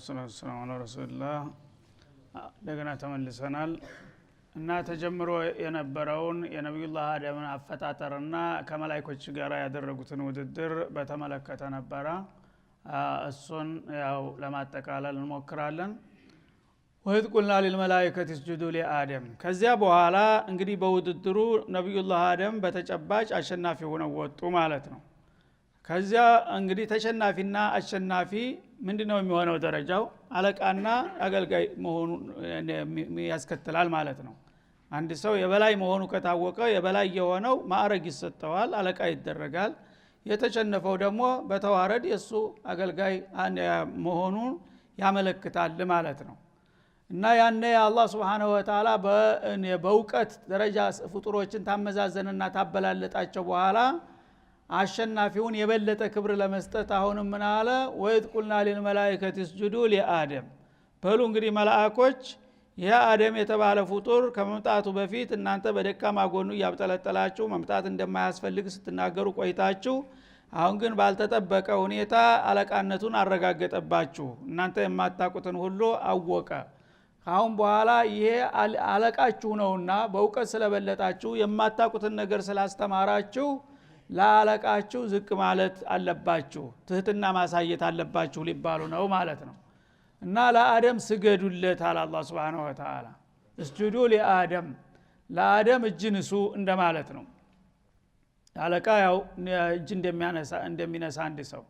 ወሰላሙ ዐላ ረሱሊላህ እንደገና ተመልሰናል እና ተጀምሮ የነበረውን የነብዩላህ አደምን አፈጣጠርና ከመላእክቶች ጋር ያደረጉትን ውድድር በተመለከተ ነበር። እሱን ያው ለማጠቃለል እንሞክራለን። ወይት ቁልና ለልመላእክት እስጁዱ ለአደም። ከዚያ በኋላ እንግዲህ በውድድሩ ነብዩላህ አደም በተጨባጭ አሸናፊ ሆነው ወጡ ማለት ነው። ከዚያ እንግዲህ ተሸናፊና አሸናፊ ምንድነው የሚሆነው? ደረጃው አለቃና አገልጋይ መሆኑ ያስከትላል ማለት ነው። አንድ ሰው የበላይ መሆኑ ከታወቀ የበላይ የሆነው ማዕረግ ይሰጠዋል፣ አለቃ ይደረጋል። የተሸነፈው ደግሞ በተዋረድ የሱ አገልጋይ መሆኑን ያመለክታል ማለት ነው። እና ያኔ አላህ Subhanahu Wa Ta'ala በእውቀት ደረጃ ፍጡሮችን ታመዛዘንና ታበላለጣቸው በኋላ አሸናፊውን የበለጠ ክብር ለመስጠት አሁንም ምን አለ? ወይት ቁልና ለልመላእክት እስጁዱ ለአደም። በሉ እንግዲህ መላእክቶች የአደም የተባለ ፍጡር ከመምጣቱ በፊት እናንተ በደካማ ጎኑ ያብጠለጠላችሁ መምጣት እንደማያስፈልግ ስትናገሩ ቆይታችሁ አሁን ግን ባልተጠበቀ ሁኔታ አለቃነቱን አረጋገጠባችሁ። እናንተ የማታውቁትን ሁሉ አወቀ። ካሁን በኋላ ይሄ አለቃችሁ ነውና በእውቀት ስለበለጣችሁ የማታውቁትን ነገር ስላስተማራችሁ ለአለቃችሁ ዝቅ ማለት አለባችሁ፣ ትህትና ማሳየት አለባችሁ ሊባሉ ነው ማለት ነው። እና ለአደም ስገዱለት አለ አላህ Subhanahu Wa Ta'ala። እስጁዱ ለአደም፣ ለአደም እጅ ንሱ እንደማለት ነው። አለቃ ያው እጅ እንደሚነሳ አንድ ሰው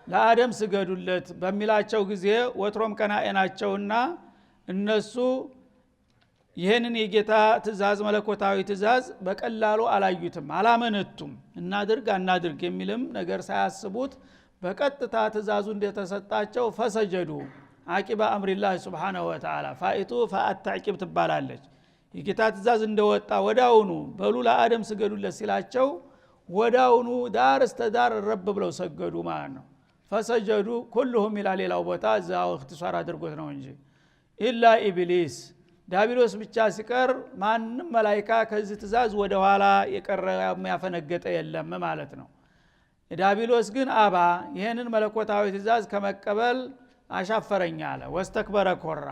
ለአደም ስገዱለት በሚላቸው ጊዜ ወትሮም ቀናኤናቸውና እነሱ ይሄንን የጌታ ትእዛዝ መለኮታዊ ትእዛዝ በቀላሉ አላዩትም፣ አላመነቱም። እናድርግ የሚልም ነገር ሳያስቡት በቀጥታ ትእዛዙ እንደተሰጣቸው ፈሰጀዱ አቂባ አምሪላህ Subhanahu Wa Ta'ala። ፋኢቱ ፈአታቂብ ትባላለች። የጌታ ትእዛዝ እንደወጣ ወዳውኑ በሉ ለአደም ስገዱለት ሲላቸው ወዳውኑ ዳር እስተዳር ረብ ብለው ሰገዱ ማለት ነው። ፈሰጀዱ ኩልሁም ኢላ ሌላው ቦታ ዛው እክትሷር አድርጎት ነው እንጂ ኢላ ኢብሊስ ዳቢሎስ ብቻ ሲቀር ማንም መላእክት ከዚህ ትእዛዝ ወደ ኋላ የቀረ የሚያፈነገጠ የለም ማለት ነው። ዳቢሎስ ግን አባ ይሄንን መለኮታዊ ትእዛዝ ከመቀበል አሻፈረኝ አለ። ወስተክበረ ኮራ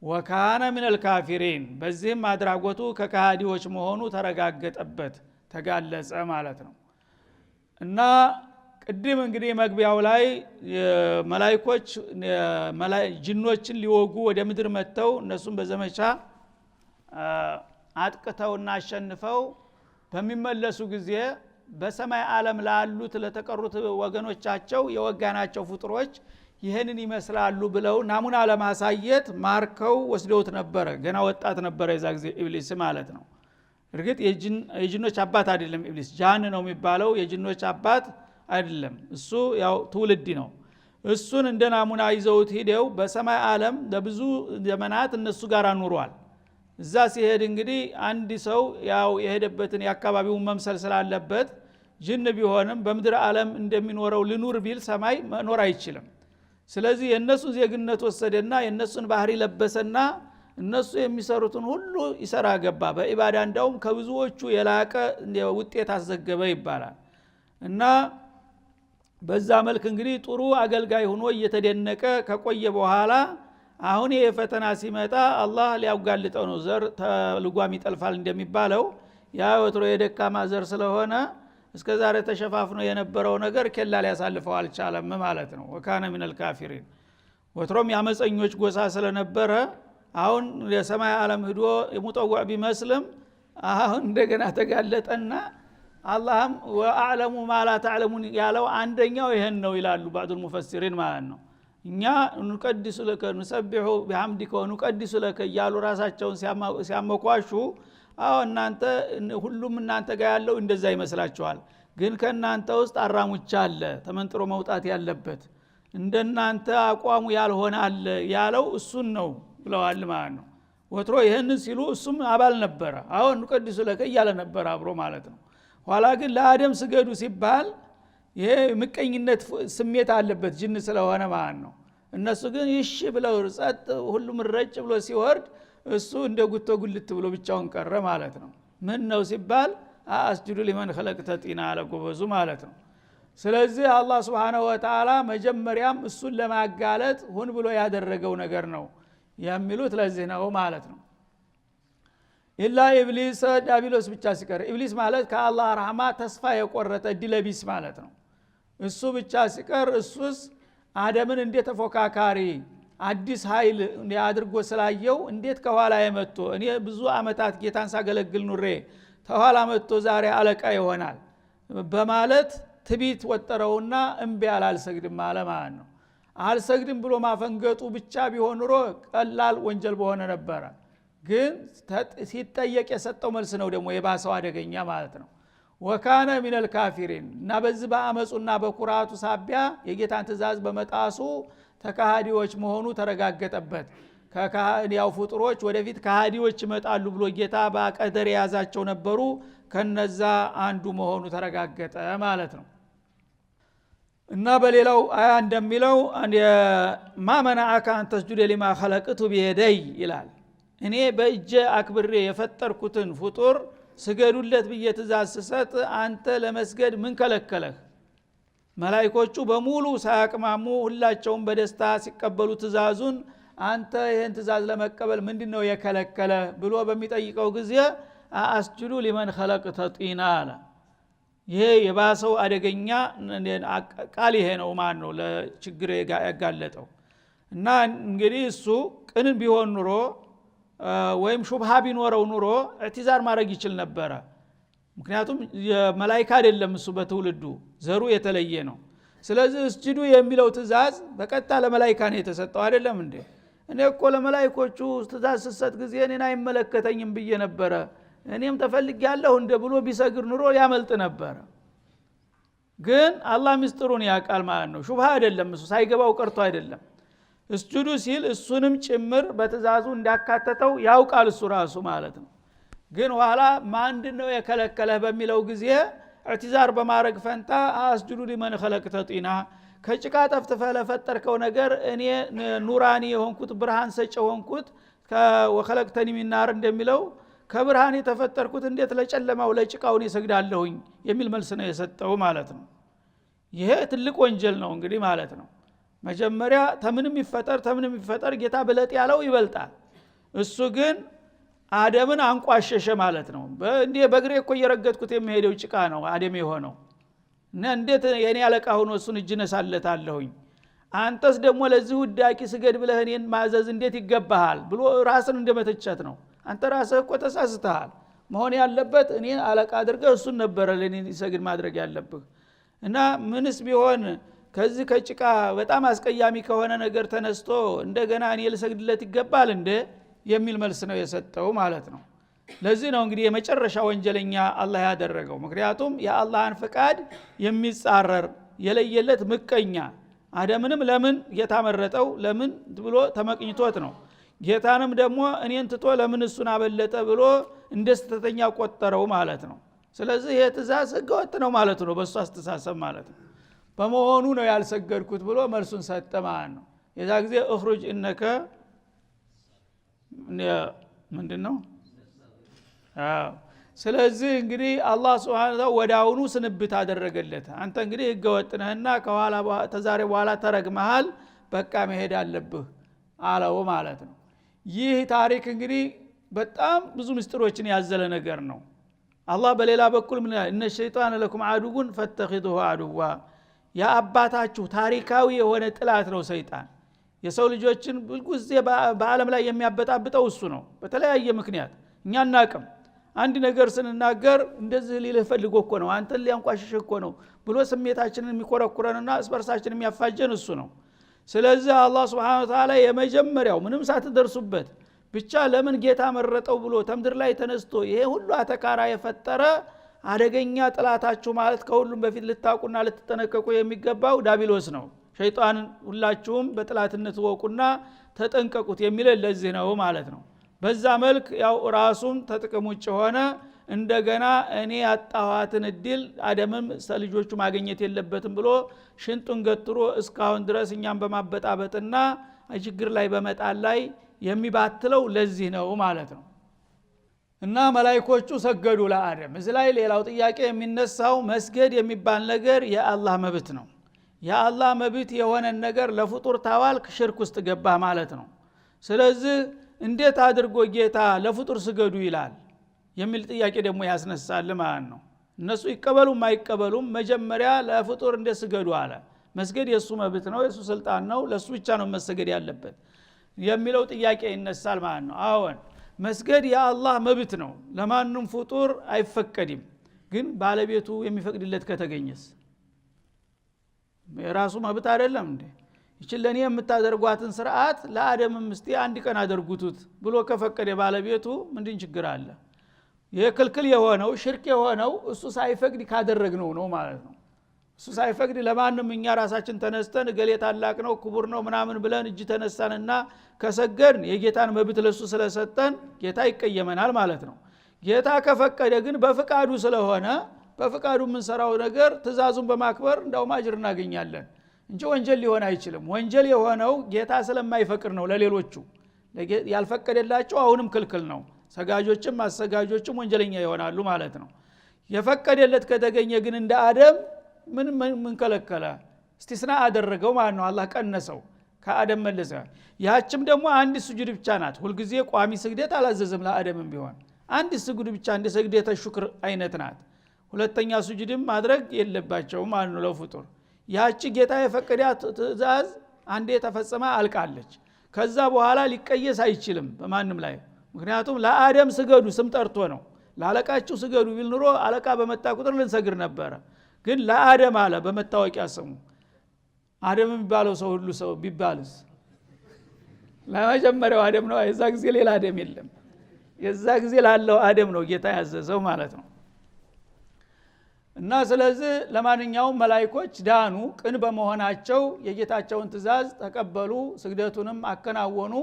ወካነ ሚነል ካፊሪን። በዚህም አድራጎቱ ከካሃዲዎች መሆኑ ተረጋገጠበት፣ ተጋለጸ ማለት ነው። እና ቅድም እንግዲህ መግቢያው ላይ መላእክቶች ጅኖችን ሊወጉ ወደ ምድር መጥተው እነሱም በዘመቻ አጥቅተውና አሸንፈው በሚመለሱ ጊዜ በሰማይ ዓለም ላሉት ለተቀሩት ወገኖቻቸው የወጋናቸው ፍጡሮች ይሄንን ይመስላሉ ብለው ናሙና ለማሳየት ማርከው ወስደውት ነበር። ገና ወጣት ነበር የዛ ጊዜ ኢብሊስ ማለት ነው። እርግጥ የጅኖች አባት አይደለም ኢብሊስ፣ ጃን ነው የሚባለው፣ የጅኖች አባት አይደለም። እሱ ያው ትውልድ ነው። እሱን እንደ ናሙና ይዘውት ሄደው በሰማይ ዓለም ለብዙ ዘመናት እነሱ ጋር ኑሯል። እዛ ሲሄድ እንግዲህ አንድ ሰው ያው የሄደበትን የአካባቢውን መምሰል ስላለበት ጅን ቢሆንም በምድር ዓለም እንደሚኖረው ልኑር ቢል ሰማይ መኖር አይችልም። ስለዚህ የነሱን ዜግነት ወሰደና የነሱን ባህሪ ለበሰና እነሱ የሚሰሩትን ሁሉ ይሰራ ገባ። በኢባዳ እንዳውም ከብዙዎቹ የላቀ ውጤት አስዘገበ ይባላል። እና በዛ መልክ እንግዲህ ጥሩ አገልጋይ ሆኖ እየተደነቀ ከቆየ በኋላ አሁን የፈተና ሲመጣ አላህ ሊያጋልጠው ነው። ዘር ተልጓም ይጠልፋል እንደሚባለው ያ ወትሮ የደካማ ዘር ስለሆነ እስከዛሬ ተሸፋፍኖ የነበረው ነገር ከላ ሊያሳልፈው አልቻለም ማለት ነው። ወካነ ሚነል ካፊሪን። ወትሮም ያመፀኞች ጎሳ ስለነበረ አሁን የሰማይ ዓለም ሄዶ የሙጠዋዕ ቢመስልም አሁን እንደገና ተጋለጠና አላህም ወአዕለሙ ማላ ተዕለሙን ያለው አንደኛው ይሄን ነው ይላሉ بعض المفسرين ማለት ነው። እኛ እንቀድሱ ለከ ንሰብሑ بحمدك ونقدس لك ያሉ ራሳቸውን ሲያመቋሹ እናንተ ሁሉም እናንተ ጋር ያለው እንደዛ ይመስላችኋል፣ ግን ከናንተ ውስጥ አራሙቻ አለ ተመንጥሮ መውጣት ያለበት እንደናንተ አቋሙ ያልሆነ አለ ያለው እሱን ነው ብለዋል ማለት ነው። ወትሮ ይሄን ሲሉ እሱም አባል ነበር። አሁን እንቀድሱ ለከ ያለ ነበር አብሮ ማለት ነው። ኋላ ግን ለአደም ስገዱ ሲባል ይሄ ምቀኝነት ስሜት አለበት ጅን ስለሆነ ማለት ነው። እነሱ ግን ይሽ ብለው ጸጥ ሁሉም ረጭ ብሎ ሲወርድ እሱ እንደ ጉቶ ጉልት ብሎ ብቻውን ቀረ ማለት ነው። ምን ነው ሲባል አስጁዱ ሊመን خلقተ ጢና አለ ጎበዙ ማለት ነው። ስለዚህ አላህ Subhanahu Wa Ta'ala መጀመሪያም እሱን ለማጋለጥ ሆን ብሎ ያደረገው ነገር ነው የሚሉት ለዚህ ነው ማለት ነው። ኢላ ኢብሊስ ዳቢሎስ ብቻ ሲቀር ኢብሊስ ማለት ከአላህ ረህማ ተስፋ የቆረጠ ዲለቢስ ማለት ነው። እሱ ብቻ ሲቀር እሱስ አደምን እንደ ተፎካካሪ አዲስ ኃይል ያድርጎ ስላየው እንዴት ከኋላ የመጡ እኔ ብዙ አመታት ጌታን ሳገለግል ኑሬ ተኋላ መጥቶ ዛሬ አለቃ ይሆናል በማለት ትቢት ወጠረውና እምቢ አልሰግድም ማለት ነው። አልሰግድም ብሎ ማፈንገጡ ብቻ ቢሆን ኑሮ ቀላል ወንጀል በሆነ ነበር። ግን ሲጠየቅ የሰጠው መልስ ነው ደግሞ የባሰው አደገኛ ማለት ነው። ወካነ ሚነል ካፊሪን እና በዚህ በአመጹና በኩራቱ ሳቢያ የጌታን ትእዛዝ በመጣሱ ተካሃዲዎች መሆኑ ተረጋገጠበት። ከካሃዲያው ፍጡሮች ወደፊት ካሃዲዎች ይመጣሉ ብሎ ጌታ በቀደር የያዛቸው ነበሩ። ከነዛ አንዱ መሆኑ ተረጋገጠ ማለት ነው። እና በሌላው አያ እንደሚለው ማመናአከ አንተ ተስጁደ ሊማ خلقቱ بيدي ይላል። እኔ በእጄ አክብሬ የፈጠርኩትን ፍጡር ስገዱለት ብዬ ትእዛዝ ስሰጥ አንተ ለመስገድ ምን ከለከለህ? መላእክቶቹ በሙሉ ሳያቅማሙ ሁላቸውም በደስታ ሲቀበሉ ትእዛዙን አንተ ይሄን ትእዛዝ ለመቀበል ምንድነው የከለከለ ብሎ በሚጠይቀው ጊዜ አስጁዱ ሊመን خلقተ ጢና አለ። ይሄ የባሰው አደገኛ ቃል ይሄ ነው ማን ነው ለችግር ያጋለጠው። እና እንግዲህ እሱ ቅን ቢሆን ኑሮ ወይም ሹብሃ ቢኖረው ኑሮ እዕትዛር ማድረግ ይችል ነበር። ምክንያቱም የመላእክት አይደለም እሱ በትውልዱ ዘሩ የተለየ ነው። ስለዚህ እስጁዱ የሚለው ትእዛዝ በቀጥታ ለመላእክት ነው የተሰጠው አይደለም እንዴ? እኔ እኮ ለመላእክቶቹ ትእዛዝ ስሰጥ ጊዜ እኔን አይመለከተኝም ብዬ ነበር እኔም ተፈልግ ያለው እንደ ብሎ ቢሰግር ኑሮ ያመልጥ ነበር። ግን አላህ ምስጥሩን ያቃል ማለት ነው። ሹብሃ አይደለም እሱ ሳይገባው ቀርቶ አይደለም። እስጁዱ ሲል እሱንም ጭምር በትእዛዙ እንዳካተተው ያውቃል እሱ ራሱ ማለት ነው። ግን ኋላ ማንድነው የከለከለህ በሚለው ጊዜ እዕትዛር በማድረግ ፈንታ አስጁዱ ሊመን خلقተ ጢና ከጭቃ ጠፍጥፈህ ለፈጠርከው ነገር እኔ ኑራኒ የሆንኩት ብርሃን ሰጭ የሆንኩት ወخلقተኒ ሚን ናር እንደሚለው ከብርሃን የተፈጠርኩት እንዴት ለጨለማው ለጭቃውን ይሰግዳለሁኝ የሚል መልስ ነው የሰጠው ማለት ነው። ይሄ ትልቅ ወንጀል ነው እንግዲህ ማለት ነው። መጀመሪያ ተምንም ይፈጠር ጌታ በለጥ ያለው ይበልጣል። እሱ ግን አደምን አንቋሸሸ ማለት ነው። እንዴ በእግሬ እኮ እየረገጥኩት የሚሄደው ጭቃ ነው አደም የሆነው እና እንዴት የኔ አለቃ ሆኖ እሱን እጅ ነሳለታለሁኝ አንተስ ደግሞ ለዚህ ውዳቂ ስገድ ብለህ እኔን ማዘዝ እንዴት ይገባሃል ብሎ ራስን እንደመተቸት ነው። አንተ ራስህ እኮ ተሳስተሃል። መሆን ያለበት እኔ አለቃ አድርገህ እሱን ነበር ለኔ ይሰግድ ማድረግ ያለብህ። እና ምንስ ቢሆን ከዚህ ከጭቃ በጣም አስቀያሚ ከሆነ ነገር ተነስቶ እንደገና እኔ ልሰግድለት ይገባል እንደ የሚል መልስ ነው የሰጠው ማለት ነው። ለዚህ ነው እንግዲህ የመጨረሻ ወንጀለኛ አላህ ያደረገው። ምክንያቱም የአላህን ፍቃድ የሚጻረር የለየለት ምቀኛ አደምንም ለምን ጌታ መረጠው ለምን ብሎ ተመቅኝቶት ነው። ጌታንም ደግሞ እኔን ትቶ ለምን እሱን አበለጠ ብሎ እንደስተተኛ ቆጠረው ማለት ነው። ስለዚህ ይሄ ትእዛዝ ህገወጥ ነው ማለት ነው በሱ አስተሳሰብ ማለት ነው። በመሆኑ ነው ያልሰገድኩት ብሎ መልሱን ሰጠ ማለት ነው። የዛ ጊዜ እخرج انك ምንድነው? ስለዚህ እንግዲህ አላህ Subhanahu Wa Ta'ala ወዳውኑ ስንብት አደረገለት። አንተ እንግዲህ ህገወጥ ነህና ከኋላ ተዛሬ በኋላ ተረግመሃል በቃ መሄድ አለብህ አለው ማለት ነው። ይህ ታሪክ እንግዲህ በጣም ብዙ ምስጢሮችን ያዘለ ነገር ነው። አላህ በሌላ በኩል ምን እነ ሸይጣን ለኩም አዱጉን ፈተኺዙሁ አዱዋ ያ አባታችሁ ታሪካዊ የሆነ ጥላት ነው ሰይጣን። የሰው ልጆችን ብዙ በአለም ላይ የሚያበጣብጠው እሱ ነው በተለያየ ምክንያት እኛ እናቅም። አንድ ነገር ስንናገር እንደዚህ ሊልህ ፈልጎ እኮ ነው አንተን ሊያንቋሽሽ እኮ ነው ብሎ ስሜታችንን የሚኮረኩረንና እስበርሳችንን የሚያፋጀን እሱ ነው። ስለዚህ አላህ Subhanahu Wa Ta'ala የመጀመሪያው ምንም ሳትደርሱበት ብቻ ለምን ጌታ መረጠው ብሎ ተምድር ላይ ተነስቶ ይሄ ሁሉ አተካራ የፈጠረ አደገኛ ጥላታችሁ ማለት ከሁሉም በፊት ልታቁና ልትጠነቀቁ የሚገባው ዳቢሎስ ነው። ሸይጣን ሁላችሁም በጥላትነት ወቁና ተጠንቀቁት የሚል ለዚህ ነው ማለት ነው። በዛ መልክ ያው ራሱን ተጥቅም ውጭ ሆነ እንደገና እኔ ያጣዋትን እድል አደምም ሰልጆቹ ማግኘት የለበትም ብሎ ሽንጡን ገትሮ እስካሁን ድረስ እኛም በማበጣበጥና ችግር ላይ በመጣል ላይ የሚባትለው ለዚህ ነው ማለት ነው። እና መላእክቶቹ ሰገዱ ለአደም። እዚህ ላይ ሌላው ጥያቄ የሚነሳው መስገድ የሚባል ነገር የአላህ መብት ነው። የአላህ መብት የሆነ ነገር ለፍጡር ታዋልክ ሽርክ ውስጥ ገባህ ማለት ነው። ስለዚህ እንዴት አድርጎ ጌታ ለፍጡር ስገዱ ይላል የሚል ጥያቄ ደግሞ ያስነሳል ማለት ነው። እነሱ ይቀበሉም አይቀበሉም መጀመሪያ ለፍጡር እንደስገዱ አለ። መስገድ የሱ መብት ነው፣ የሱ ስልጣን ነው፣ ለሱ ብቻ ነው መስገድ ያለበት የሚለው ጥያቄ ይነሳል ማለት ነው። አዎን መስገድ የአላህ መብት ነው፣ ለማንም ፍጡር አይፈቀድም። ግን ባለቤቱ የሚፈቅድለት ከተገኘስ የራሱ መብት አይደለም እንዴ? ይችል ለኔ የምታደርጓትን ስርዓት ለአደምም እስቲ አንድ ቀን አድርጉት ብሎ ከፈቀደ ባለቤቱ ምንድን ችግር አለ? የክልክል የሆነው ሽርክ የሆነው እሱ ሳይፈቅድ ካደረግነው ነው ማለት ነው። እሱ ሳይፈቅድ ለማንም እኛ ራሳችን ተነስተን ገሌ ታላቅ ነው ክቡር ነው ምናምን ብለን እጅ ተነሳንና ከሰገድን የጌታን መብት ለሱ ስለሰጠን ጌታ ይቀየመናል ማለት ነው። ጌታ ከፈቀደ ግን በፍቃዱ ስለሆነ በፍቃዱ የምንሰራው ነገር ትእዛዙን በማክበር እንደውም አጅር እናገኛለን እንጂ ወንጀል ሊሆን አይችልም። ወንጀል የሆነው ጌታ ስለማይፈቅድ ነው። ለሌሎቹ ያልፈቀደላቸው አሁንም ክልክል ነው። ሰጋጆችም አሰጋጆችም ወንጀለኛ ይሆናሉ ማለት ነው። የፈቀደለት ከተገኘ ግን እንደ አደም ምን ከለከለ? እስቲስና አደረገው ማለት ነው። አላህ ቀነሰው ከአደም መለሰ። ያችም ደግሞ አንድ ስጁድ ብቻ ናት። ሁልጊዜ ቋሚ ስግደት አላዘዘም ለአደምም ቢሆን አንድ ስጁድ ብቻ እንደ ስግደተ ሹክር አይነት ናት። ሁለተኛ ስጁድም ማድረግ የለባቸውም ማለት ነው ለፍጡር። ያቺ ጌታ የፈቀዳት ትእዛዝ አንዴ ተፈጸመ አልቃለች። ከዛ በኋላ ሊቀየስ አይችልም በማንም ላይ። ምክንያቱም ለአደም ስገዱ ስም ጠርቶ ነው። ለአለቃችሁ ስገዱ ቢል ኑሮ አለቃ በመጣ ቁጥር ልንሰግድ ነበረ። ግን ለአደም አለ በመታወቂያ ስሙ። አደም የሚባለው ሰው ሁሉ ሰው ቢባልስ ለመጀመሪያው አደም ነው። የዛ ጊዜ ሌላ አደም የለም። የዛ ጊዜ ላለው አደም ነው ጌታ ያዘዘው ማለት ነው። እና ስለዚህ ለማንኛውም መላእክቶች ዳኑ፣ ቅን በመሆናቸው የጌታቸውን ትእዛዝ ተቀበሉ፣ ስግደቱንም አከናወኑ፣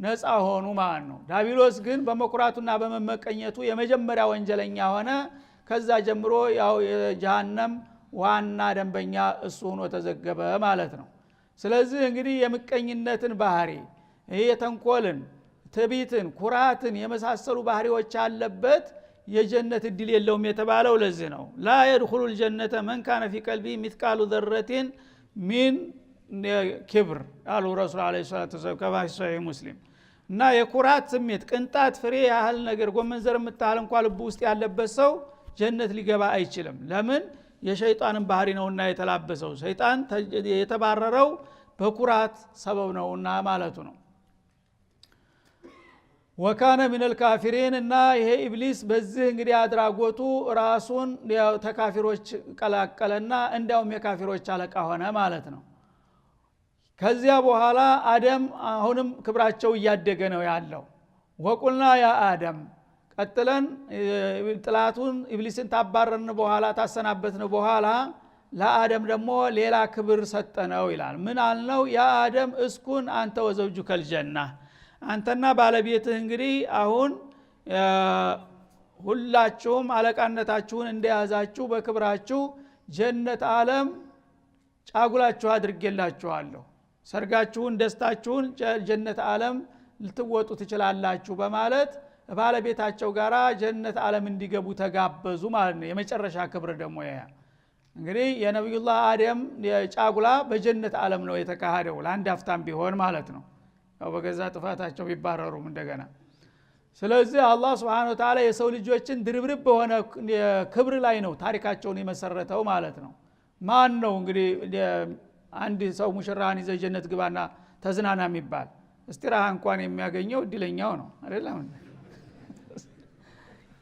ነፃ ሆኑ ማለት ነው። ዳቢሎስ ግን በመኩራቱና በመመቀኘቱ የመጀመሪያ ወንጀለኛ ሆነ። ከዛ ጀምሮ ያው የጀሃነም ዋና ደንበኛ እሱ ሆኖ ተዘገበ ማለት ነው። ስለዚህ እንግዲህ የምቀኝነትን ባህሪ ይሄ የተንኮልን፣ ትዕቢትን፣ ኩራትን የመሳሰሉ ባህሪዎች ያለበት የጀነት እድል የለውም የተባለው ለዚህ ነው። ላ يدخل الجنة من كان في قلبه مثقال ذرة من كبر قالوا رسول عليه الصلاة والسلام كما في صحيح مسلم። እና የኩራት ስሜት ቅንጣት ፍሬ ያህል ነገር ጎመን ዘር የምታህል እንኳን ልብ ውስጥ ያለበት ሰው ጀነት ሊገባ አይችልም። ለምን? የሸይጣንን ባህሪ ነውና የተላበሰው። ሰይጣን የተባረረው በኩራት ሰበብ ነውና ማለቱ ነው። ወካነ ሚነል ካፊሪን። እና ይሄ ኢብሊስ በዚህ እንግዲህ አድራጎቱ ራሱን ተካፊሮች ቀላቀለና እንዲያውም የካፊሮች አለቃ ሆነ ማለት ነው። ከዚያ በኋላ አደም አሁንም ክብራቸው እያደገ ነው ያለው። ወቁልና ያ አደም ቀጥለን ጥላቱን ኢብሊስን ታባረርን በኋላ ታሰናበትን በኋላ ለአደም ደግሞ ሌላ ክብር ሰጠነው ይላል። ምን አልነው? ያ አደም እስኩን አንተ ወዘውጁከል ጀና፣ አንተና ባለቤትህ እንግዲህ አሁን ሁላችሁም አለቃነታችሁን እንደያዛችሁ በክብራችሁ ጀነት ዓለም ጫጉላችሁ አድርጌላችኋለሁ። ሰርጋችሁን ደስታችሁን ጀነት ዓለም ልትወጡ ትችላላችሁ በማለት ባለቤታቸው ጋራ ጀነት ዓለም እንዲገቡ ተጋበዙ ማለት ነው። የመጨረሻ ክብር ደግሞ ያ እንግዲህ የነብዩላህ አደም ጫጉላ በጀነት ዓለም ነው የተካሄደው ለአንድ አፍታም ቢሆን ማለት ነው። ያው በገዛ ጥፋታቸው ቢባረሩም እንደገና። ስለዚህ አላህ Subhanahu Wa Ta'ala የሰው ልጆችን ድርብርብ በሆነ ክብር ላይ ነው ታሪካቸውን የመሰረተው ማለት ነው። ማን ነው እንግዲህ አንድ ሰው ሙሽራን ይዘ ጀነት ግባና ተዝናና የሚባል እስቲራሃ እንኳን የሚያገኘው እድለኛው ነው አይደለም?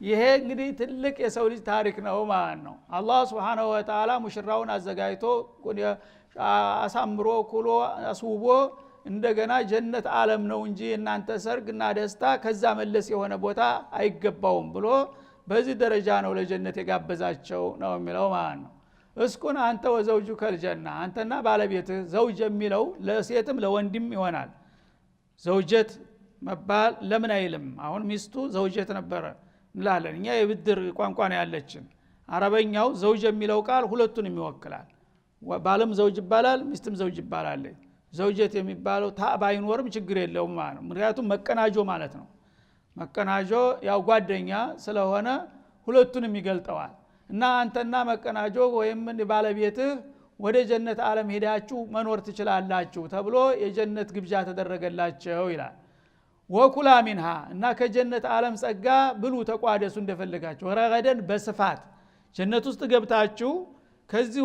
ይሄ እንግዲህ ትልቅ የሰው ልጅ ታሪክ ነው ማለት ነው። አላህ Subhanahu Wa Ta'ala ሙሽራውን አዘጋጅቶ አሳምሮ ኩሎ አስውቦ እንደገና ጀነት ዓለም ነው እንጂ እናንተ ሰርግና ደስታ ከዛ መለስ የሆነ ቦታ አይገባውም ብሎ በዚህ ደረጃ ነው ለጀነት የጋበዛቸው ነው የሚለው ማለት ነው። እስኩን አንተ ወዘውጁከል ጀና፣ አንተና ባለቤትህ። ዘውጅ የሚለው ለሴትም ለወንድም ይሆናል። ዘውጀት መባል ለምን አይልም? አሁን ሚስቱ ዘውጀት ነበረ እንላለን እኛ። የብድር ቋንቋ ነው ያለችን። አረበኛው ዘውጅ የሚለው ቃል ሁለቱንም ይወክላል። ባልም ዘውጅ ይባላል፣ ሚስትም ዘውጅ ይባላል። ዘውጀት የሚባለው ታ ባይኖርም ችግር የለውም ማለት ነው። ምክንያቱም መቀናጆ ማለት ነው። መቀናጆ ያው ጓደኛ ስለሆነ ሁለቱንም ይገልጠዋል እና አንተና መቀናጆ ወይም ባለቤትህ ወደ ጀነት ዓለም ሄዳችሁ መኖር ትችላላችሁ ተብሎ የጀነት ግብዣ ተደረገላቸው ይላል ወኩላ ሚንሃ እና ከጀነት ዓለም ጸጋ ብሉ ተቋደሱ እንደፈለጋችሁ ረገደን በስፋት ጀነት ውስጥ ገብታችሁ ከዚህ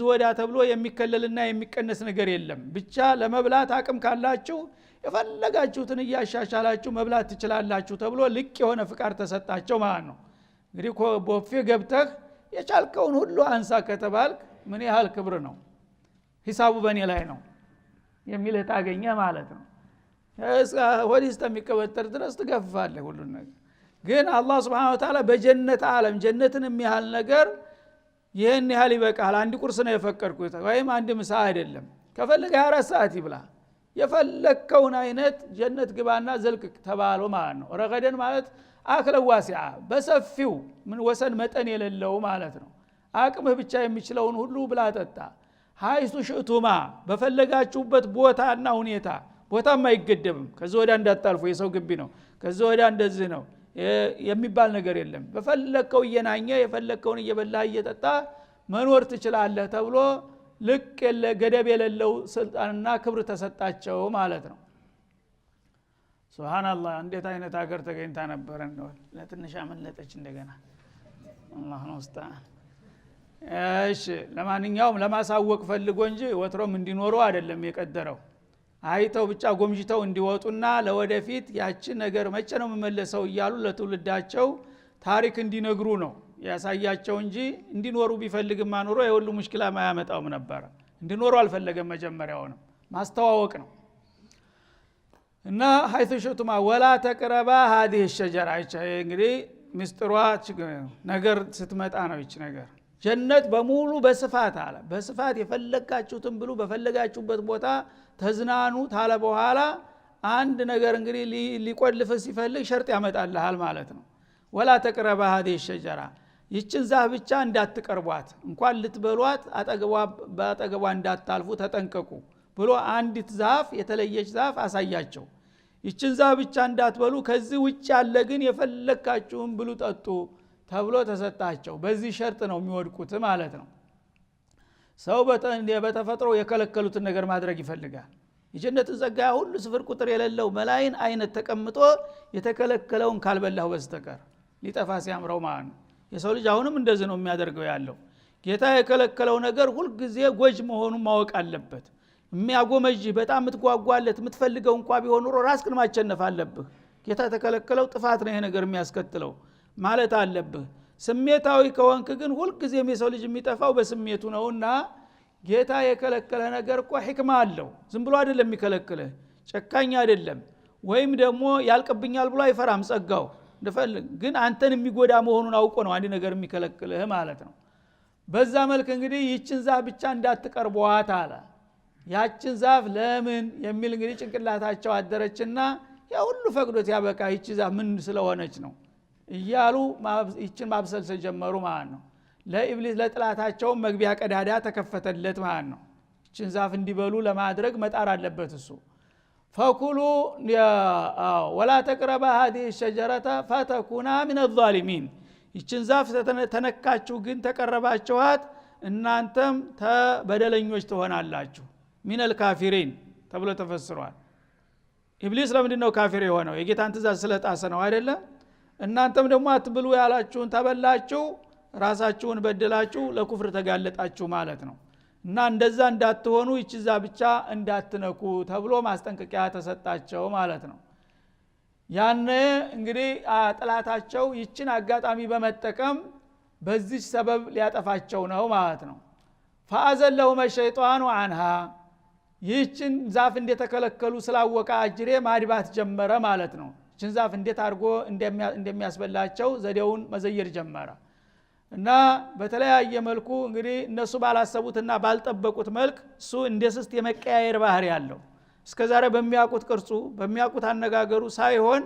ወዲያ ተብሎ የሚከለልና የሚቀነስ ነገር የለም ብቻ ለመብላት አቅም ካላችሁ የፈለጋችሁትን እያሻሻላችሁ መብላት ትችላላችሁ ተብሎ ልቅ የሆነ ፍቃድ ተሰጣቸው ማለት ነው እንግዲህ ቦፌ ገብተህ የቻልከውን ሁሉ አንሳ ከተባልክ ምን ያህል ክብር ነው ሂሳቡ በእኔ ላይ ነው የሚልህ ታገኘ ማለት ነው ወዲስ ተሚከበተር ድረስ ትገፋለህ ሁሉ ነገር ግን አላህ Subhanahu Wa Ta'ala በጀነት ዓለም ጀነትን የሚያህል ነገር ይሄን ያህል ይበቃል አንድ ቁርስ ነው የፈቀድኩት ወይም አንድ ምሳ አይደለም ከፈለገ 24 ሰዓት ይብላ የፈለከውን አይነት ጀነት ግባና ዘልቅ ተባለው ማለት ነው ረገደን ማለት አክለ ዋሲዓ በሰፊው ምን ወሰን መጠን የሌለው ማለት ነው አቅምህ ብቻ የሚችለውን ሁሉ ብላ ጠጣ ሀይሱ ሽእቱማ በፈለጋችሁበት ቦታና ሁኔታ ቦታም አይገደብም ከዚህ ወዲያ እንዳታልፉ የሰው ግቢ ነው ከዚህ ወዲያ እንደዚህ ነው የሚባል ነገር የለም በፈለከው እየናኘ የፈለከውን እየበላ እየጠጣ መኖር ትችላለህ ተብሎ ልክ ገደብ የሌለው ስልጣንና ክብር ተሰጣቸው ማለት ነው ሱብሃንአላህ እንዴት አይነት ሀገር ተገኝታ ነበር እንደው ለትንሽ አመለጠች እንደገና አላህ ነው ኡስታዝ እሺ ለማንኛውም ለማሳወቅ ፈልጎ እንጂ ወትሮም እንዲኖሩ አይደለም የቀደረው አይተው ብቻ ጎምጅተው እንዲወጡና ለወደፊት ያቺ ነገር መቼ ነው መመለሰው እያሉ ለትውልዳቸው ታሪክ እንዲነግሩ ነው ያሳያቸው እንጂ እንዲኖሩ ቢፈልግማ ኖሮ የሁሉ ሙሽኪላ ማያመጣውም ነበር እንዲኖሩ አልፈለገም መጀመሪያውንም ማስተዋወቅ ነው እና ሀይቱ ሸቱማ ወላ ተቅረባ هذه الشجره እንግዲህ ምስጥሯ ነገር ስትመጣ ነው ይች ነገር ጀነት በሙሉ በስፋት አለ በስፋት የፈለጋችሁትን ብሉ በፈለጋችሁበት ቦታ ተዝናኑ ታለ በኋላ አንድ ነገር እንግዲህ ሊቆልፍ ሲፈልግ ሸርጥ ያመጣልሃል ማለት ነው ወላ ተቅረባ هذه الشجره ይችን ዛፍ ብቻ እንዳትቀርቧት እንኳን ልትበሏት አጠገቧ እንዳታልፉ ተጠንቀቁ ብሎ አንዲት ዛፍ የተለየች ዛፍ አሳያቸው ይችን ዛፍ ብቻ እንዳትበሉ ከዚህ ውጭ ያለ ግን የፈለካችሁን ብሉ ጠጡ ተብሎ ተሰጣቸው በዚህ ሸርጥ ነው የሚወድቁት ማለት ነው ሰው በተፈጥሮ የከለከሉትን ነገር ማድረግ ይፈልጋል የጀነትን ጸጋ ሁሉ ስፍር ቁጥር የሌለው መላእክት አይነት ተቀምጦ የተከለከለውን ካልበላው በስተቀር ሊጠፋ ሲያምረው ማለት ነው የሰው ልጅ አሁንም እንደዚህ ነው የሚያደርገው ያለው ጌታ የከለከለው ነገር ሁሉ ጊዜ ጎጅ መሆኑን ማወቅ አለበት የሚያጎመጅ በጣም የምትጓጓለት የምትፈልገው እንኳን ቢሆን ኑሮ ራስህን ማቸነፍ አለብህ ጌታ የተከለከለው ጥፋት ነው ይሄ ነገር የሚያስከትለው ማለት አለብህ ስሜታዊ ከሆንክ ግን ሁሉ ጊዜ የሰው ልጅ የሚጠፋው በስሜቱ ነውና ጌታ የከለከለ ነገር እኮ ህክማ አለው ዝም ብሎ አይደለም የሚከለክልህ ጨካኝ አይደለም ወይም ደግሞ ያልቅብኛል ብሎ አይፈራም ጸጋው እንደፈልግ ግን አንተን የሚጎዳ መሆኑን አውቆ ነው አንድ ነገር የሚከለክልህ ማለት ነው በዛ መልክ እንግዲህ ይችን ዛፍ ብቻ እንዳትቀርቧት አለ ያችን ዛፍ ለምን የሚል እንግዲህ ጭንቅላታቸው አደረችና ያ ሁሉ ፈቅዶት ያበቃ ይቺ ዛፍ ምን ስለሆነች ነው እያሉ ይችን ማብሰልሰል ጀመሩ ማለት ነው ለኢብሊስ ለጥላታቸው መግቢያ ቀዳዳ ተከፈተለት ማለት ነው ይችን ዛፍ እንዲበሉ ለማድረግ መጣር አለበት እሱ ፈኩሉ ወላ ተቅረባ هذه الشجره فتكونا من الظالمين ይችን ዛፍ ተነካችሁ ግን ተቀረባችኋት እናንተም ተበደለኞች ትሆናላችሁ من الكافرين ተብሎ ተፈስሯል ኢብሊስ ለምንድነው ካፊር የሆነው የጌታን ትእዛዝ ስለጣሰ ነው አይደለ እናንተም ደግሞ አትብሉ ያላችሁን ተበላችሁ ራሳችሁን በደላችሁ ለኩፍር ተጋለጣችሁ ማለት ነው እና እንደዛ እንዳትሆኑ ይቺ ዛፍ ብቻ እንዳትነኩ ተብሎ ማስጠንቀቂያ ተሰጣቸው ማለት ነው ያነ እንግዲህ ጥላታቸው ይችን አጋጣሚ በመጠቀም በዚህ ሰበብ ሊያጠፋቸው ነው ማለት ነው فأزلهم الشيطان عنها ይችን ዛፍ እንደተከለከሉ ስላወቀ አጅሬ ማድባት ጀመረ ማለት ነው ይችን ዛፍ እንዴት አድርጎ እንደሚያስበላቸው ዘዴውን መዘየር ጀመረ እና በተለያየ መልኩ እንግዲህ እነሱ ባላሰቡትና ባልጠበቁት መልክ እሱ እንደስስት የመቀያየር ባህሪ ያለው እስከዛሬ በሚያቁት ቅርጹ በሚያቁት አነጋገሩ ሳይሆን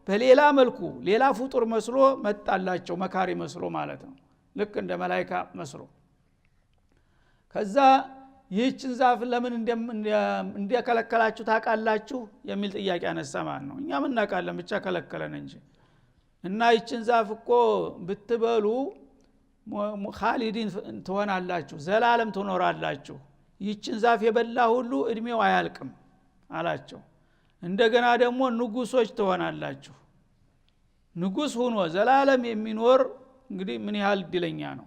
በሌላ መልኩ ሌላ ፍጡር መስሎ መጣላቸው መካሪ መስሎ ማለት ነው ልክ እንደ መላእክት መስሎ ከዛ ይህችን ዛፍ ለምን እንደከለከላችሁ ታውቃላችሁ የሚል ጥያቄ አነሳማን ነው። እኛም እናውቃለን ብቻ ከለከለን እንጂ። እና ይህችን ዛፍ እኮ ብትበሉ ኻሊዲን ትሆናላችሁ፣ ዘላለም ትኖራላችሁ። ይህችን ዛፍ የበላ ሁሉ እድሜው አያልቅም አላቸው። እንደገና ደግሞ ንጉሶች ትሆናላችሁ። ንጉስ ሆኖ ዘላለም የሚኖር እንግዲህ ምን ያህል እድለኛ ነው።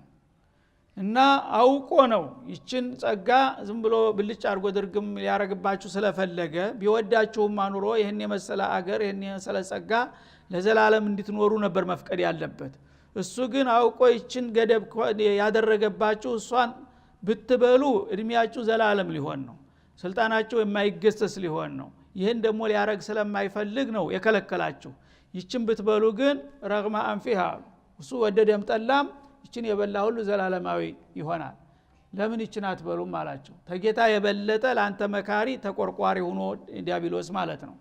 እና አውቆ ነው ይችን ጸጋ ዝም ብሎ ብልጭ አድርጎ ድርግም ሊያረግባችሁ ስለፈለገ ቢወዳችሁም አኑሮ ይሄን የመሰለ አገር ይሄን የመሰለ ጸጋ ለዘላለም እንድትኖሩ ነበር መፍቀድ ያለበት። እሱ ግን አውቆ ይችን ገደብ ያደረገባችሁ እሷን ብትበሉ እድሜያችሁ ዘላለም ሊሆን ነው፣ ስልጣናችሁ የማይገሰስ ሊሆን ነው። ይሄን ደግሞ ሊያረግ ስለማይፈልግ ነው የከለከላችሁ። ይችን ብትበሉ ግን ረግማ አንፊሃ እሱ ወደደም ጠላም ይችን የበላ ሁሉ ዘላለማዊ ይሆናል። ለምን ይችን አትበሉም አላቸው። ተጌታ የበለጠ ለአንተ መካሪ ተቆርቋሪ ሆኖ ዲያብሎስ ማለት ነው።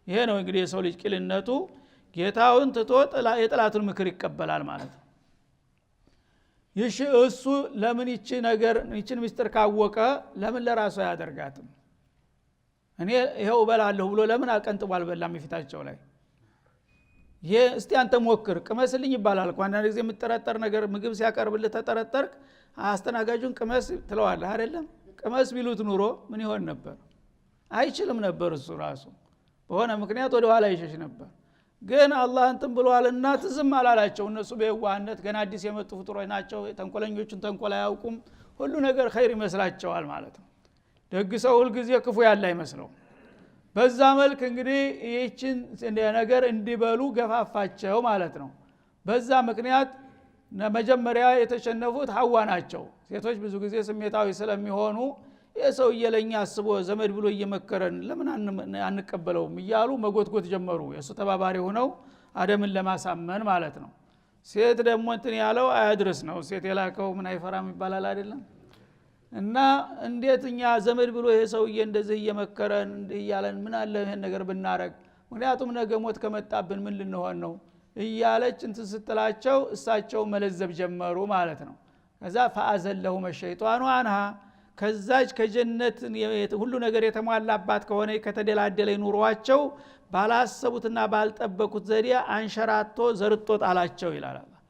ይሄ ነው እንግዲህ የሰው ልጅ ቂልነቱ፣ ጌታውን ትቶ የጥላቱን ምክር ይቀበላል ማለት ነው። ይሽ እሱ ለምን ይችን ምስጢር ካወቀ ለምን ለራሱ አያደርጋትም? እኔ ይሄው እበላለሁ ብሎ ለምን አቀንጥቦ አልበላም የፊታቸው ላይ? ይሄ እስቲ አንተ ሞክር ቅመስልኝ ይባላል እኮ። አንዳንድ ጊዜ የምትጠረጠር ነገር ምግብ ሲያቀርብልህ ተጠረጠርክ፣ አስተናጋጁን ቅመስ ትለዋለህ አይደለም? ቅመስ ቢሉት ኑሮ ምን ይሆን ነበር? አይችልም ነበር። እሱ ራሱ በሆነ ምክንያት ወደ ኋላ ይሸሽ ነበር። ግን አላህ እንትን ብሏልና ትዝም አላላቸው። እነሱ በየዋህነት ገና አዲስ የመጡ ፍጡሮች ናቸው። ተንኮለኞቹን ተንኮል አያውቁም። ሁሉ ነገር ኸይር ይመስላቸዋል ማለት ነው። ደግ ሰው ሁል ጊዜ ክፉ ያለ አይመስለው። በዛ መልክ እንግዲህ ይህችን ነገር እንዲበሉ ገፋፋቸው ማለት ነው። በዛ ምክንያት መጀመሪያ የተሸነፉት ሐዋ ናቸው። ሴቶች ብዙ ጊዜ ስሜታዊ ስለሚሆኑ የሰው እየለኛ አስቦ ዘመድ ብሎ እየመከረን ለምን አንቀበለውም እያሉ መጎትጎት ጀመሩ። የሱ ተባባሪ ሆነው አደምን ለማሳመን ማለት ነው። ሴት ደግሞ እንትን ያለው አያድርስ ነው። ሴት የላከው ምን አይፈራም ይባላል አይደለም? እና እንዴት እኛ ዘመድ ብሎ ይሄ ሰውዬ እንደዚህ እየመከረን እያለን ምን አለ ይሄን ነገር ብናረግ፣ ምክንያቱም ነገ ሞት ከመጣብን ምን ልንሆን ነው እያለች እንትን ስትላቸው እሳቸው መለዘብ ጀመሩ ማለት ነው። ከዛ ፈአዘለሁም ሸይጣኑ አንሃ ከዛች ከጀነት ሁሉ ነገር የተሟላባት ከሆነ ከተደላደለ ኑሯቸው ባላሰቡትና ባልጠበቁት ዘዴ አንሸራቶ ዘርጦ ጣላቸው ይላል አላህ።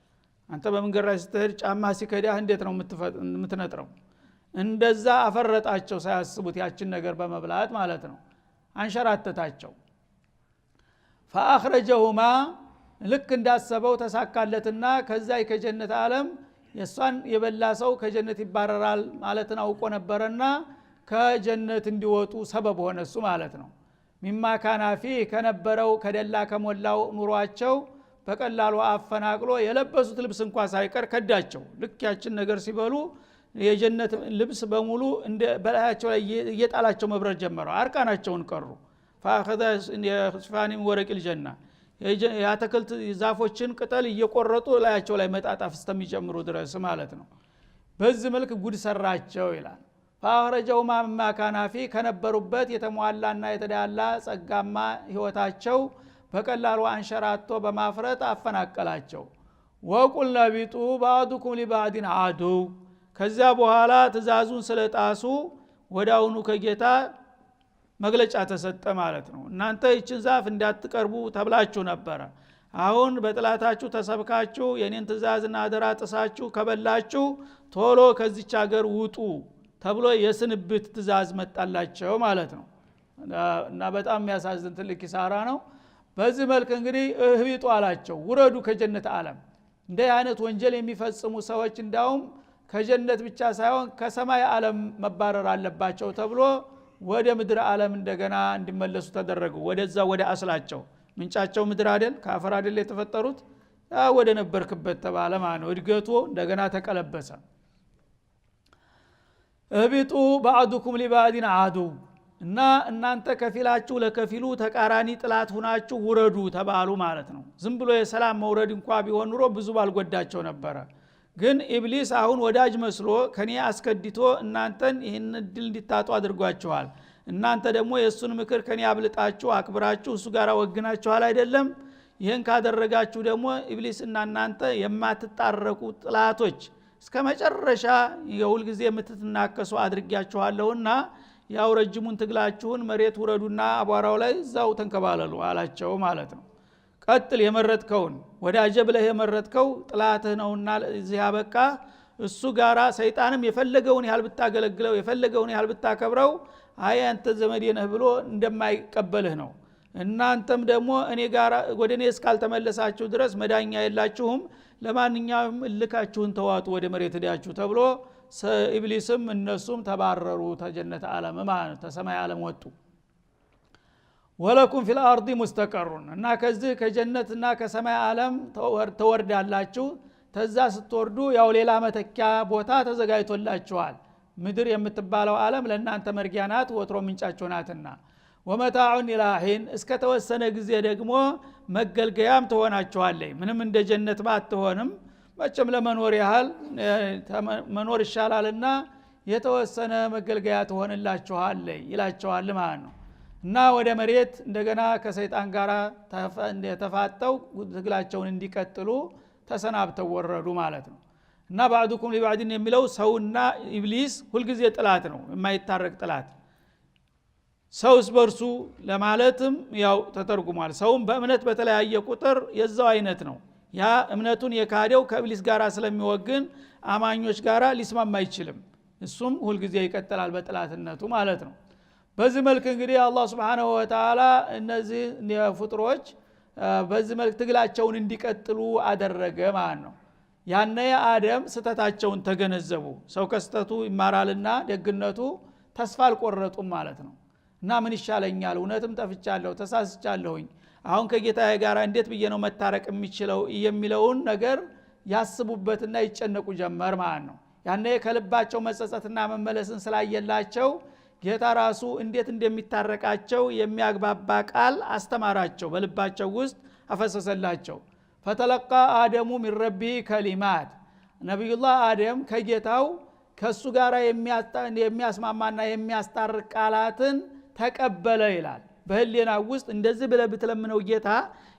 አንተ በመንገድ ላይ ስትሄድ ጫማ ሲከዳህ እንዴት ነው የምትነጥረው? እንደዛ አፈረጣቸው ሳያስቡት ያችን ነገር በመብላት ማለት ነው። አንሸራተታቸው። ፈአኽረጀሁማ ልክ እንዳሰበው ተሳካለትና ከዛ ከጀነት ዓለም የሷን የበላ ሰው ከጀነት ይባረራል ማለትን አውቆ ነበርና ከጀነት እንዲወጡ ሰበብ ሆነ እሱ ማለት ነው። ሚማ ካናፊ ከነበረው ከደላ ከሞላው ኑሯቸው በቀላሉ አፈናቅሎ የለበሱት ልብስ እንኳን ሳይቀር ከዳቸው። ልክ ያችን ነገር ሲበሉ የጀነት ልብስ በሙሉ እንደ በላያቸው ላይ እየጣላቸው መብረር ጀመሩ። አርቃናቸውን ቀሩ። فاخذ يخصفان ورق الجنه ያተክልት ዛፎችን ቅጠል እየቆረጡ ላያቸው ላይ መጣጣፍ እስከሚጀምሩ ድረስ ማለት ነው። በዚህ መልክ ጉድ ሰራቸው ይላል። فاخرجوا ما كان في ከነበሩበት የተሟላና የተዳላ ጸጋማ ህይወታቸው በቀላሉ አንሸራቶ በማፍረጥ አፈናቀላቸው። ወቁልና ቢጡ بعضكم لبعض عدو ከዛ በኋላ ትእዛዙን ስለጣሱ ወዳውኑ ከጌታ መግለጫ ተሰጠ ማለት ነው። እናንተ ይችን ዛፍ እንዳትቀርቡ ተብላችሁ ነበር። አሁን በጥላታችሁ ተሰብካችሁ የኔን ትእዛዝና አደራ ጥሳችሁ ከበላችሁ ቶሎ ከዚች ሀገር ውጡ ተብሎ የስንብት ትእዛዝ መጣላቸው ማለት ነው። እና በጣም የሚያሳዝን ትልቅ ኪሳራ ነው። በዚህ መልክ እንግዲህ እህቢጡ አላቸው፣ ውረዱ ከጀነት ዓለም። እንደ አይነት ወንጀል የሚፈጽሙ ሰዎች እንዳውም ከጀነት ብቻ ሳይሆን ከሰማይ ዓለም መባረር አለባቸው ተብሎ ወደ ምድር ዓለም እንደገና እንዲመለሱ ተደረጉ። ወደዛ ወደ አስላቸው ምንጫቸው ምድር አይደል ከአፈር አይደል የተፈጠሩት፣ ወደ ነበርክበት ተባለ ማለት ነው። እድገቱ እንደገና ተቀለበሰ። እቢጡ بعضكم لبعض عدو እና እናንተ ከፊላችሁ ለከፊሉ ተቃራኒ ጥላት ሆናችሁ ውረዱ ተባሉ ማለት ነው። ዝም ብሎ የሰላም መውረድ እንኳን ቢሆን ኑሮ ብዙ ባልጎዳቸው ነበር። ግን ኢብሊስ አሁን ወዳጅ መስሎ ከኔ አስከድቶ እናንተን ይህን እድል እንድታጡ አድርጓችኋል። እናንተ ደግሞ የሱን ምክር ከኔ አብልጣችሁ አክብራችሁ እሱ ጋር ወግናችኋል አይደለም? ይህን ካደረጋችሁ ደግሞ ኢብሊስ እና እናንተ የማትጣረቁ ጥላቶች እስከ መጨረሻ የሁል ጊዜ የምትተናከሱ አድርጋችኋለሁና ያው ረጅሙን ትግላችሁን መሬት ወረዱና አቧራው ላይ እዛው ተንከባለሉ አላቸው ማለት ነው። ቀጥል የመረጥከውን ወዳጀ ብለህ የመረጥከው ጥላትህ ነውና እዚህ ያበቃ እሱ ጋራ ሰይጣንም የፈለገውን ያህል ብታገለግለው የፈለገውን ያህል ብታከብረው አይ አንተ ዘመዴ ነህ ብሎ እንደማይቀበልህ ነው። እናንተም ደግሞ እኔ ጋራ ወደኔ እስካልተመለሳችሁ ድረስ መዳኛ የላችሁም ለማንኛውም እልካችሁን ተዋጡ ወደ መሬት ሄዳችሁ ተብሎ ኢብሊስም እነሱም ተባረሩ ተጀነት ዓለም ማለት ተሰማይ ዓለም ወጡ። ወለኩም ፊል አርዲ ሙስተቀሩን እና ከዚህ ከጀነትና ከሰማይ ዓለም ተወርዳላችሁ ተዛ ስትወርዱ ያው ሌላ መተኪያ ቦታ ተዘጋጅቶላችኋል። ምድር የምትባለው ዓለም ለእናንተ መርጊያ ናት ወትሮ ምንጫችሁ ናትና ወመታዑን ኢላሂን እስከ ተወሰነ ጊዜ ደግሞ መገልገያም ትሆናችኋለች። ምንም እንደ ጀነት ባትሆንም መቼም ለመኖር ያህል መኖር ይሻላልና የተወሰነ መገልገያ ትሆንላችኋለች ይላቸዋል ማለት ነው። እና ወደ መሬት እንደገና ከሰይጣን ጋር ተፋጠው ትግላቸውን እንዲቀጥሉ ተሰናብተው ወረዱ ማለት ነው። እና ባዕዱኩም ሊባዕድን የሚለው ሰውና ኢብሊስ ሁልጊዜ ጥላት ነው የማይታረቅ ጥላት። ሰውስ በርሱ ለማለትም ያው ተተርጉሟል። ሰውም በእምነት በተለያየ ቁጥር የዛው አይነት ነው። ያ እምነቱን የካደው ከኢብሊስ ጋር ስለሚወግን አማኞች ጋር ሊስማማ አይችልም። እሱም ሁልጊዜ ይቀጥላል በጥላትነቱ ማለት ነው። በዚህ መልክ እንግዲህ አላህ Subhanahu Wa Ta'ala እነዚህ ፍጥሮች በዚህ መልክ ትግላቸውን እንዲቀጥሉ አደረገ ማለት ነው። ያነ አደም ስተታቸውን ተገነዘቡ። ሰው ከስተቱ ይማራልና ደግነቱ ተስፋ አልቆረጡም ማለት ነው። እና ምን ይሻለኛል እውነትም ጠፍቻለሁ ተሳስቻለሁኝ አሁን ከጌታዬ ጋር እንዴት ብዬ ነው መታረቅ የሚችለው የሚለውን ነገር ያስቡበትና ይጨነቁ ጀመር ማለት ነው። ያነ ከልባቸው መጸጸትና መመለስን ስላየላቸው ጌታ ራሱ እንዴት እንደሚታረቃቸው የሚያግባባ ቃል አስተማራቸው በልባቸው ውስጥ አፈሰሰላቸው። ፈተለቃ አደሙ ሚን ረቢ ከሊማት ነብዩላህ አደም ከጌታው ከሱ ጋር የሚያስማማና የሚያስታርቅ ቃላትን ተቀበለ ይላል። በህሊና ውስጥ እንደዚህ ብለህ ብትለምነው ጌታ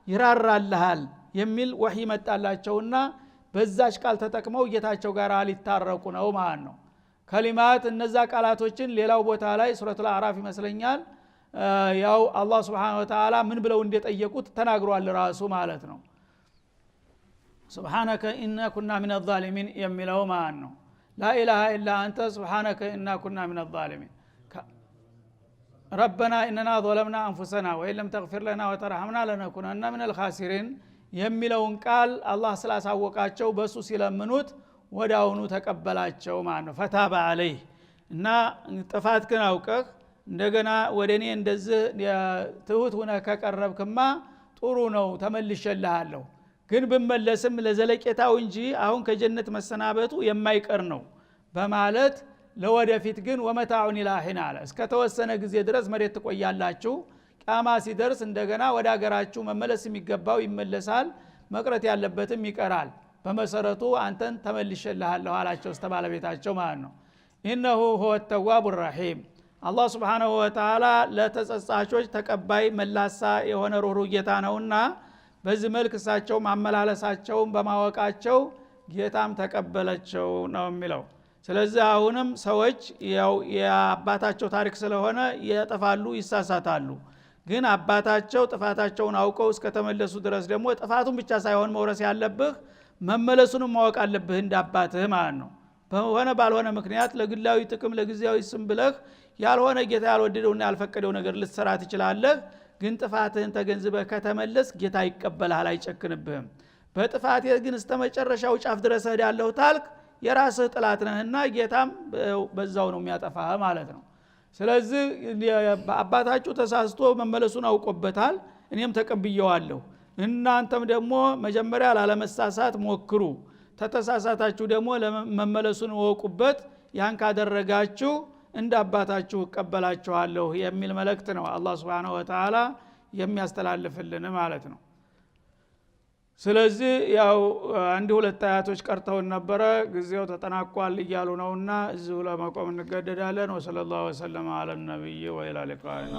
ይራራልሃል የሚል ወህይ መጣላቸውና በዛች ቃል ተጠቅመው ጌታቸው ጋር ሊታረቁ ነው ማለት ነው። ከሊማት እነዛ ቃላቶችን ሌላው ቦታ ላይ ሱረቱል አዕራፍ ይመስለኛል ያው አላህ Subhanahu Wa Ta'ala ምን ብለው እንደጠየቁት ተናግሯል ራሱ ማለት ነው። ሱብሃነከ ኢና ኩና ሚነ ዛሊሚን የሚለው ማለት ነው። ላ ኢላሃ ኢላ አንተ ሱብሃነከ ኢና ኩና ሚነ ዛሊሚን ረበና ኢነና ظለምና አንፉሰና ወኢለም ተግፊር ለና ወተርሐምና ለነኩነና ሚነል ኻሲሪን የሚለውን ቃል አላህ ስላሳወቃቸው በሱ ሲለምኑት ወዳውኑ ተቀበላቸው ማለት ነው። ፈታበ አለይህ እና ጥፋትህን አውቀህ እንደገና ወደኔ እንደዚህ ትሁት ሆነ ከቀረብክማ ጥሩ ነው ተመልሼልሃለሁ። ግን ብመለስም ለዘለቄታው እንጂ አሁን ከጀነት መሰናበቱ የማይቀር ነው በማለት ለወደፊት ግን ወመታዑን ኢላሂን አለ። እስከ ተወሰነ ጊዜ ድረስ መሬት ትቆያላችሁ። ቂያማ ሲደርስ እንደገና ወደ ሀገራችሁ መመለስ የሚገባው ይመለሳል፣ መቅረት ያለበትም ይቀራል። በመሰረቱ አንተን ተመልሼልሃለሁ አላቸው ተባለቤታቸው ማለት ነው። ኢነሁ ሁወ ተዋቡር ረሂም አላህ Subhanahu Wa Ta'ala ለተጸጻቾች ተቀባይ መላሳ የሆነ ሩህሩህ ጌታ ነውና በዚህ መልክ እሳቸው ማመላለሳቸውን በማወቃቸው ጌታም ተቀበለቸው ነው የሚለው። ስለዚህ አሁንም ሰዎች ያው የአባታቸው ታሪክ ስለሆነ ያጠፋሉ ይሳሳታሉ። ግን አባታቸው ጥፋታቸውን አውቀው እስከተመለሱ ድረስ ደግሞ ጥፋቱን ብቻ ሳይሆን መውረስ ያለብህ መመለሱንም ማወቅ አለብህ እንዳባትህ ማለት ነው። በሆነ ባልሆነ ምክንያት ለግላዊ ጥቅም ለጊዜያዊ ስም ብለህ ያልሆነ ጌታ ያልወደደውና ያልፈቀደው ነገር ልትሰራ ትችላለህ። ግን ጥፋትህን ተገንዝበህ ከተመለስ ጌታ ይቀበልሃል፣ አይጨክንብህም። በጥፋት ግን እስከመጨረሻው ጫፍ ድረስ ሄዳለሁ ታልክ የራስህ ጥላት ነህና ጌታም በዛው ነው የሚያጠፋህ ማለት ነው። ስለዚህ አባታችሁ ተሳስቶ መመለሱን አውቆበታል፣ እኔም ተቀብየዋለሁ። እናንተም ደግሞ መጀመሪያ ላለመሳሳት ሞክሩ፣ ተተሳሳታችሁ ደግሞ ለመመለሱን ወቁበት። ያን ካደረጋችሁ እንደ አባታችሁ እቀበላችኋለሁ የሚል መልእክት ነው አላህ Subhanahu Wa Ta'ala የሚያስተላልፍልን ማለት ነው። ስለዚህ ያው አንድ ሁለት አያቶች ቀርተውን ነበረ ጊዜው ተጠናቋል እያሉ ነውና እዚሁ ለመቆም እንገደዳለን። ወሰለላሁ ዐለ ነብይ ወኢላ ሊቃኢና